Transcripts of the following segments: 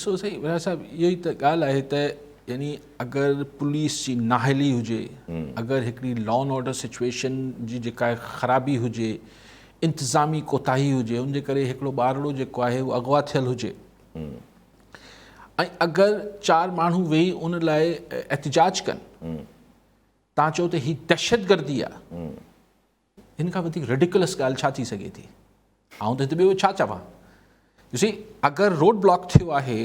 सो सही वरा साहब इहो ई त ॻाल्हि आहे त यानी अगरि पुलिस जी नाहली हुजे, अगरि हिकिड़ी लॉ एंड ऑर्डर सिचुएशन जी जेका ख़राबी हुजे, इंतिज़ामी कोताही हुजे, उनजे करे हिकिड़ो ॿारड़ो जेको आहे उहो अगवा थियल हुजे ऐं अगरि 4 माण्हू वेही उन लाइ एहतिजाज कनि, तव्हां चओ त हीअ दहशतगर्दी आहे, हिन खां वधीक रेडिकुलस ॻाल्हि छा थी सघे थी? आउं त हिते ॿियो छा चवां? ॾिसी, अगरि रोड ब्लॉक थियो आहे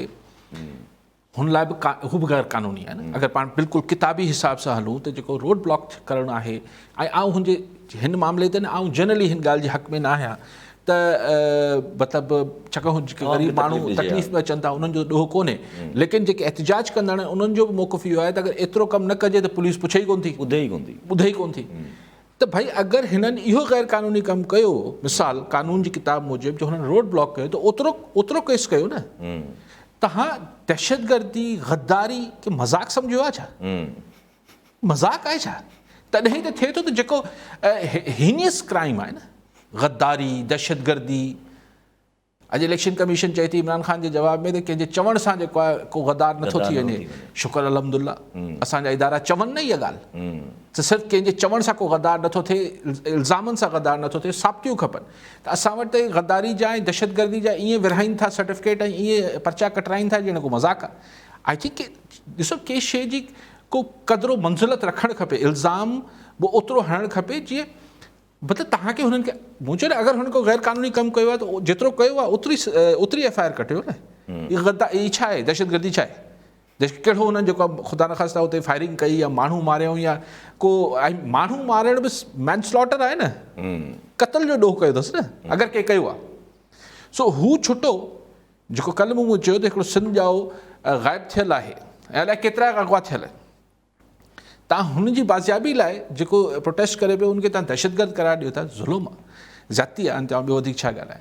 हुन लाइ बि हू बि गैर क़ानूनी आहे न। अगरि पाण बिल्कुलु किताबी हिसाब सां हलूं त जेको रोड ब्लॉक करणु आहे, ऐं आउं हुनजे हिन मामले ते न आउं जनरली हिन ॻाल्हि जे हक़ में न आहियां त मतिलबु छाकाणि ग़रीब माण्हू तकलीफ़ में अचनि था, उन्हनि जो ॾोह कोन्हे, लेकिन जेके एहतिजाज कंदड़ आहिनि उन्हनि जो बि मौक़िफ़ इहो आहे त अगरि एतिरो कमु न कजे त पुलिस पुछे ई कोन थी, ॿुधे ई कोन थी। त भाई अगरि हिननि इहो गैर क़ानूनी कमु कयो, मिसाल कानून जी किताब मूजिबि जो हुननि रोड ब्लॉक कयो त ओतिरो केस कयो न। तव्हां दहशतगर्दी गद्दारी के मज़ाक सम्झो आहे छा? मज़ाक आहे छा? तॾहिं त थिए थो त जेको हीनियस क्राइम आहे न, गद्दारी दहशतगर्दी। अॼु इलेक्शन कमीशन चए थी इमरान ख़ान जे जवाब में त कंहिंजे चवण सां जेको आहे को गद्दार नथो थी वञे। शुक्र अल्हम्दुलिल्लाह असांजा इदारा चवनि न इहा ॻाल्हि त सिर्फ़ु कंहिंजे चवण सां को गद्दार नथो थिए, इल्ज़ामनि सां गद्दार नथो थिए, साबितियूं खपनि। त असां वटि त गद्दारी जा ऐं दहशतगर्दी जा ईअं विरहाइनि था सर्टिफिकेट ऐं ईअं पर्चा कटराइनि था ॼण को मज़ाक आहे। आई थिंक ॾिसो कंहिं शइ जी को क़दुरु मंज़िलत रखणु खपे, इल्ज़ाम बि ओतिरो हणणु खपे जीअं मतिलबु तव्हांखे हुननि खे मूं चयो न अगरि हुननि को गैर क़ानूनी कमु कयो आहे त जेतिरो कयो आहे ओतिरी FIR कटियो न। इहा छा आहे? दहशतगर्दी छा आहे? कहिड़ो हुननि जेको ख़ुदा न ख़ास्ता हुते फायरिंग कई या माण्हू मारियऊं या को माण्हू मारण बि मैनस्लॉटर आहे न, क़तल जो ॾोह कयो अथसि न अगरि कंहिं कयो आहे। सो हू छुटो जेको कल्ह मूं चयो त हिकिड़ो सिंध ॼाओ ग़ाइबु थियलु आहे ऐं अलाए केतिरा अगवा थियल आहिनि, तव्हां हुनजी बाज़ियाबी लाइ जेको प्रोटेस्ट करे पियो उनखे तव्हां दहशतगर्द करार ॾियो था, ज़ुल्म आहे, ज़्यादती आहे। ॿियो वधीक छा ॻाल्हाए?